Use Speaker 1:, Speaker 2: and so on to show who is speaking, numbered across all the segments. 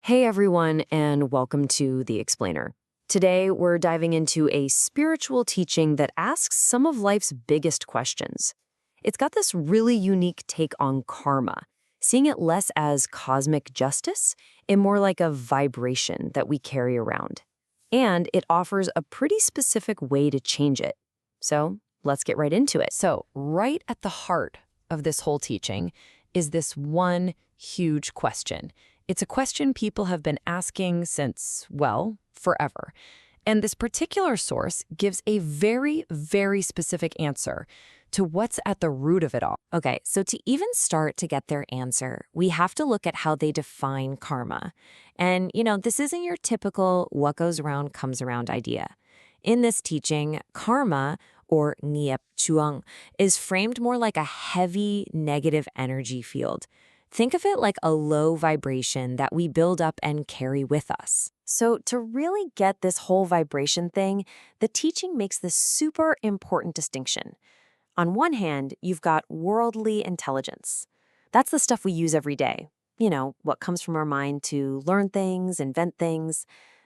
Speaker 1: Hey everyone, and welcome to The Explainer. Today, we're diving into a spiritual teaching that asks some of life's biggest questions. It's got this really unique take on karma, seeing it less as cosmic justice and more like a vibration that we carry around. And it offers a pretty specific way to change it. So, let's get right into it. So, right at the heart of this whole teaching is this one huge question. It's a question people have been asking since, well, forever. And this particular source gives a very, very specific answer to what's at the root of it all.
Speaker 2: Okay, so to even start to get their answer, we have to look at how they define karma. And, this isn't your typical what goes around comes around idea. In this teaching, karma, or nghiệp chuang, is framed more like a heavy negative energy field. Think of it like a low vibration that we build up and carry with us. So to really get this whole vibration thing, the teaching makes this super important distinction. On one hand, you've got worldly intelligence. That's the stuff we use every day. What comes from our mind to learn things, invent things.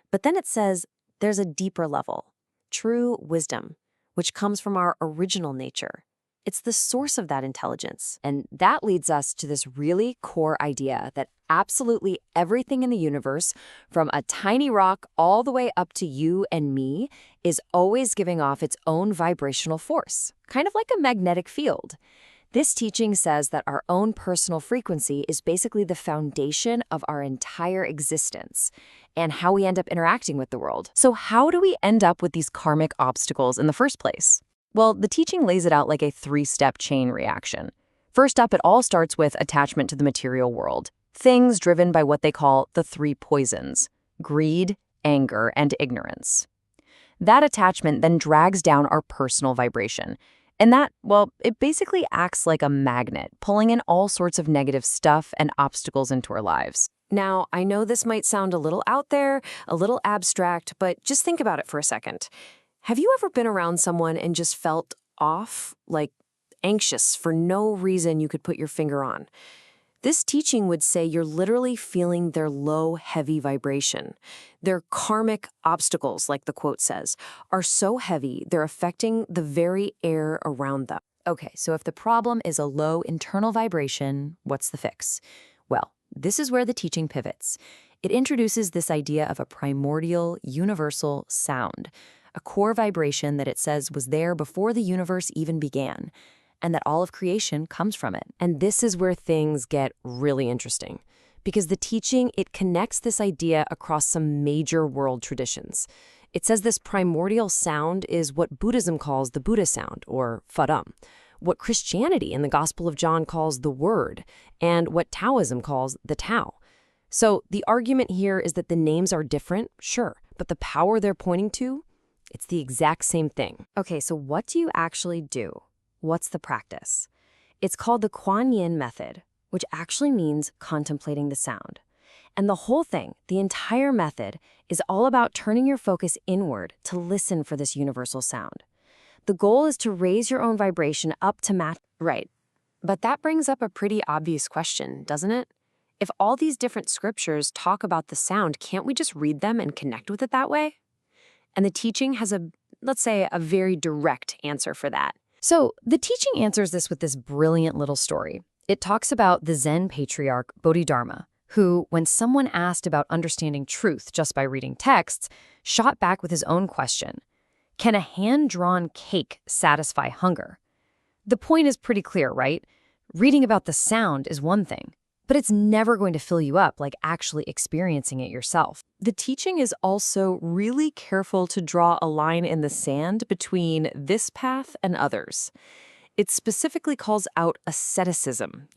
Speaker 2: But then it says there's a deeper level, true wisdom, which comes from our original nature. It's the source of that intelligence.
Speaker 1: And that leads us to this really core idea that absolutely everything in the universe, from a tiny rock all the way up to you and me, is always giving off its own vibrational force, kind of like a magnetic field. This teaching says that our own personal frequency is basically the foundation of our entire existence and how we end up interacting with the world. So how do we end up with these karmic obstacles in the first place? Well, the teaching lays it out like a three-step chain reaction. First up, it all starts with attachment to the material world. Things driven by what they call the three poisons: greed, anger, and ignorance. That attachment then drags down our personal vibration. And it basically acts like a magnet, pulling in all sorts of negative stuff and obstacles into our lives. Now, I know this might sound a little out there, a little abstract, but just think about it for a second. Have you ever been around someone and just felt off, like anxious for no reason you could put your finger on? This teaching would say you're literally feeling their low, heavy vibration. Their karmic obstacles, like the quote says, are so heavy they're affecting the very air around them. Okay, so if the problem is a low internal vibration, what's the fix? Well, this is where the teaching pivots. It introduces this idea of a primordial, universal sound, a core vibration that it says was there before the universe even began, and that all of creation comes from it. And this is where things get really interesting, because the teaching, it connects this idea across some major world traditions. It says this primordial sound is what Buddhism calls the Buddha sound, or Faram, what Christianity in the Gospel of John calls the Word, and what Taoism calls the Tao. So the argument here is that the names are different, sure, but the power they're pointing to, it's the exact same thing.
Speaker 2: Okay, so what do you actually do? What's the practice? It's called the Kuan Yin method, which actually means contemplating the sound. And the whole thing, the entire method, is all about turning your focus inward to listen for this universal sound. The goal is to raise your own vibration up to match.
Speaker 1: Right. But that brings up a pretty obvious question, doesn't it? If all these different scriptures talk about the sound, can't we just read them and connect with it that way? And the teaching has let's say, a very direct answer for that.
Speaker 2: So the teaching answers this with this brilliant little story. It talks about the Zen patriarch Bodhidharma, who, when someone asked about understanding truth just by reading texts, shot back with his own question: can a hand-drawn cake satisfy hunger? The point is pretty clear, right? Reading about the sound is one thing, but it's never going to fill you up like actually experiencing it yourself.
Speaker 1: The teaching is also really careful to draw a line in the sand between this path and others. It specifically calls out asceticism,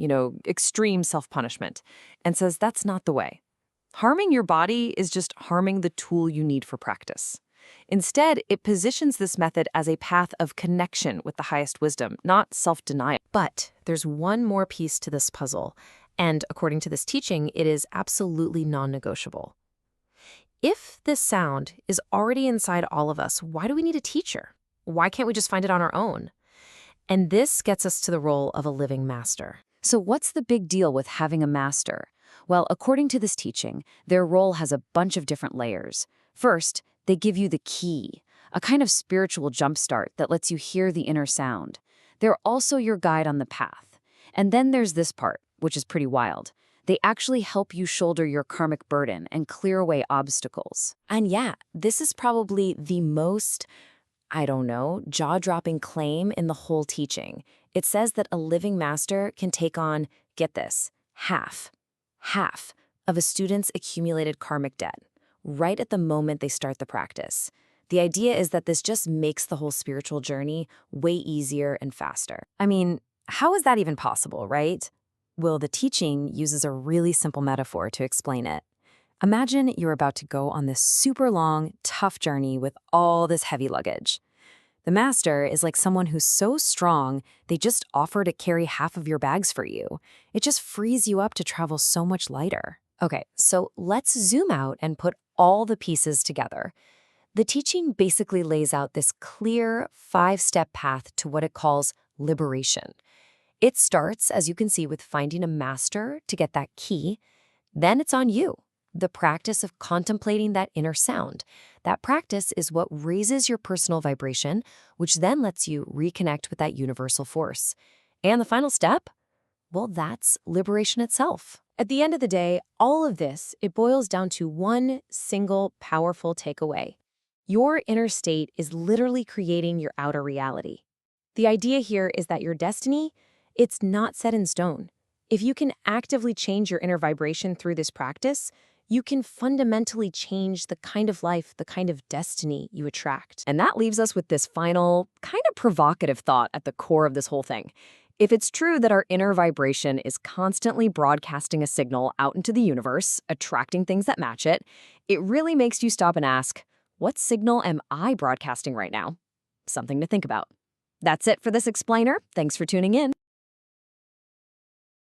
Speaker 1: extreme self-punishment, and says that's not the way. Harming your body is just harming the tool you need for practice. Instead, it positions this method as a path of connection with the highest wisdom, not self-denial. But there's one more piece to this puzzle. And according to this teaching, it is absolutely non-negotiable. If this sound is already inside all of us, why do we need a teacher? Why can't we just find it on our own? And this gets us to the role of a living master.
Speaker 2: So what's the big deal with having a master?
Speaker 1: Well, according to this teaching, their role has a bunch of different layers. First, they give you the key, a kind of spiritual jumpstart that lets you hear the inner sound. They're also your guide on the path. And then there's this part, which is pretty wild. They actually help you shoulder your karmic burden and clear away obstacles.
Speaker 2: And yeah, this is probably the most, I don't know, jaw-dropping claim in the whole teaching. It says that a living master can take on, get this, half of a student's accumulated karmic debt, right at the moment they start the practice. The idea is that this just makes the whole spiritual journey way easier and faster.
Speaker 1: I mean, how is that even possible, right? Well, the teaching uses a really simple metaphor to explain it. Imagine you're about to go on this super long, tough journey with all this heavy luggage. The master is like someone who's so strong, they just offer to carry half of your bags for you. It just frees you up to travel so much lighter. Okay, so let's zoom out and put all the pieces together. The teaching basically lays out this clear 5-step path to what it calls liberation. It starts, as you can see, with finding a master to get that key. Then it's on you, the practice of contemplating that inner sound. That practice is what raises your personal vibration, which then lets you reconnect with that universal force. And the final step? Well, that's liberation itself. At the end of the day, all of this, it boils down to one single powerful takeaway. Your inner state is literally creating your outer reality. The idea here is that your destiny, it's not set in stone. If you can actively change your inner vibration through this practice, you can fundamentally change the kind of life, the kind of destiny you attract. And that leaves us with this final, kind of provocative thought at the core of this whole thing. If it's true that our inner vibration is constantly broadcasting a signal out into the universe, attracting things that match it, it really makes you stop and ask, what signal am I broadcasting right now? Something to think about. That's it for this explainer. Thanks for tuning in.